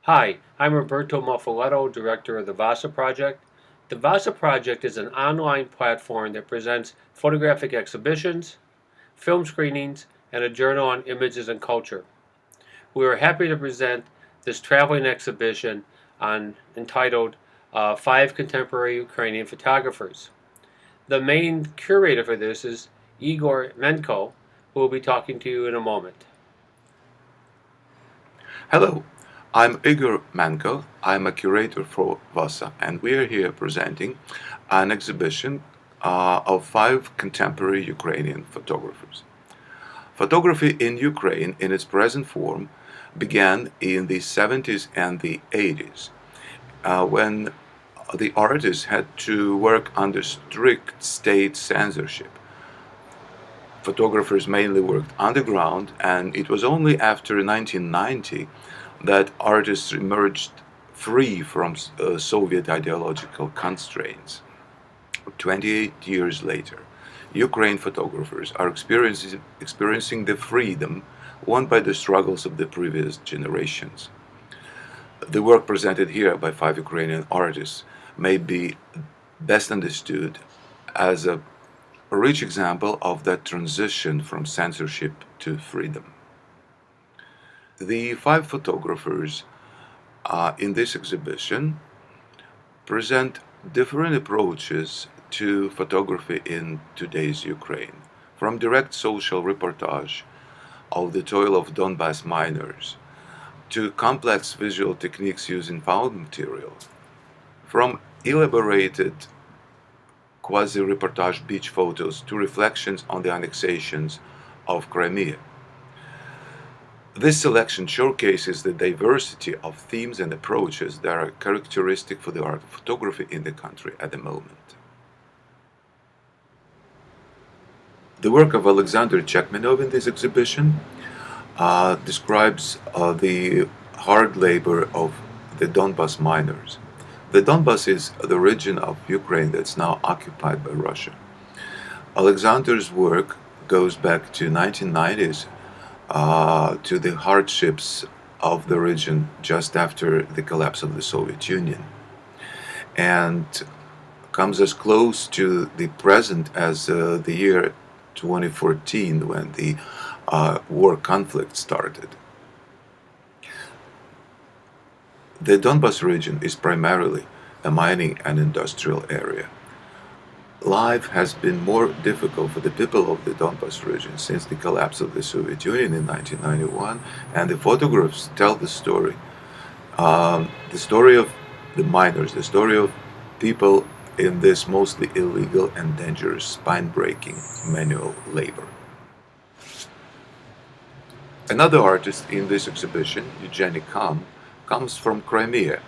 Hi, I'm Roberto Muffaletto, Director of the VASA Project. The VASA Project is an online platform that presents photographic exhibitions, film screenings, and a journal on images and culture. We are happy to present this traveling exhibition entitled Five Contemporary Ukrainian Photographers. The main curator for this is Igor Menko, who will be talking to you in a moment. Hello, I'm Igor Manko. I'm a curator for VASA, and we are here presenting an exhibition of five contemporary Ukrainian photographers. Photography in Ukraine, in its present form, began in the 70s and the 80s, when the artists had to work under strict state censorship. Photographers mainly worked underground, and it was only after 1990 that artists emerged free from Soviet ideological constraints. 28 years later, Ukraine photographers are experiencing the freedom won by the struggles of the previous generations. The work presented here by five Ukrainian artists may be best understood as a rich example of that transition from censorship to freedom. The five photographers in this exhibition present different approaches to photography in today's Ukraine, from direct social reportage of the toil of Donbas miners to complex visual techniques using found material, from elaborated quasi-reportage beach photos to reflections on the annexations of Crimea. This selection showcases the diversity of themes and approaches that are characteristic for the art of photography in the country at the moment. The work of Alexander Chekmenov in this exhibition describes the hard labor of the Donbas miners. The Donbas is the region of Ukraine that's now occupied by Russia. Alexander's work goes back to 1990s to the hardships of the region just after the collapse of the Soviet Union, and comes as close to the present as the year 2014 when the war conflict started. The Donbas region is primarily a mining and industrial area. Life has been more difficult for the people of the Donbas region since the collapse of the Soviet Union in 1991, and the photographs tell the story of the miners, the story of people in this mostly illegal and dangerous spine-breaking manual labor. Another artist in this exhibition, Eugeny Kam, comes from Crimea,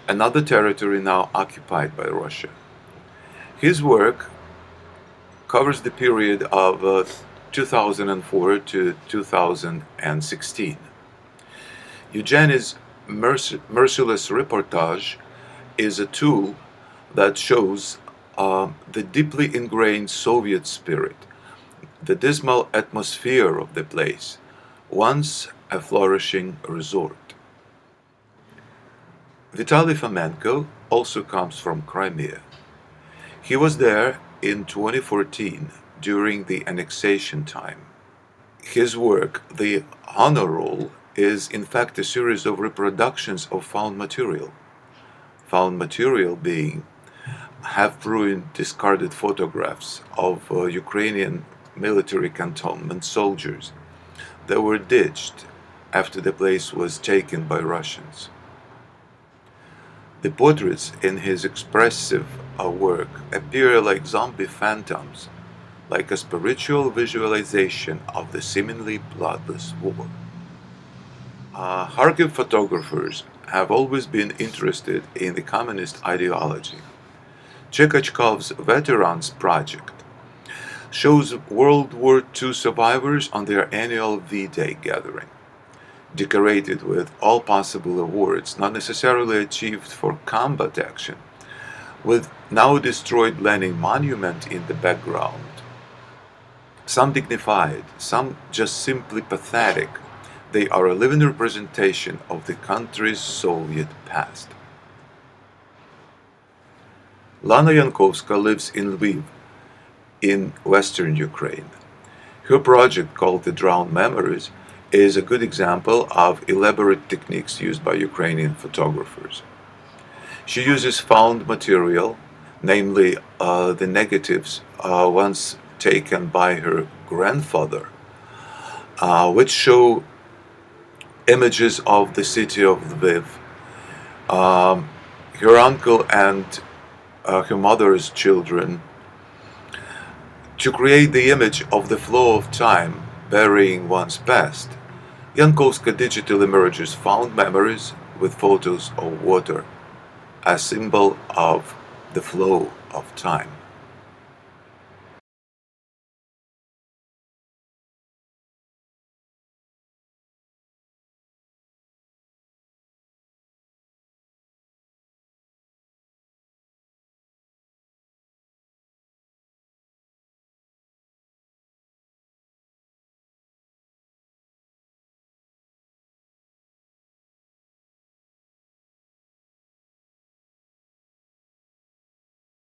another territory now occupied by Russia. His work covers the period of 2004 to 2016. Eugeny's merciless reportage is a tool that shows the deeply ingrained Soviet spirit, the dismal atmosphere of the place, once a flourishing resort. Vitaly Fomenko also comes from Crimea. He was there in 2014 during the annexation time. His work, The Honor Roll, is in fact a series of reproductions of found material. Found material being half-ruined, discarded photographs of Ukrainian military cantonment soldiers that were ditched after the place was taken by Russians. The portraits in his expressive work appear like zombie phantoms, like a spiritual visualization of the seemingly bloodless war. Kharkiv photographers have always been interested in the communist ideology. Chekachkov's Veterans Project shows World War II survivors on their annual V-Day gathering, decorated with all possible awards not necessarily achieved for combat action, with now destroyed Lenin monument in the background. Some dignified, some just simply pathetic, They are a living representation of the country's Soviet past. Lana Yankovska lives in Lviv, in western Ukraine. Her project, called The Drowned Memories, is a good example of elaborate techniques used by Ukrainian photographers. She uses found material, namely the negatives once taken by her grandfather, which show images of the city of Lviv, her uncle and her mother's children, to create the image of the flow of time burying one's past. Yankovska digitally merges found memories with photos of water, a symbol of the flow of time.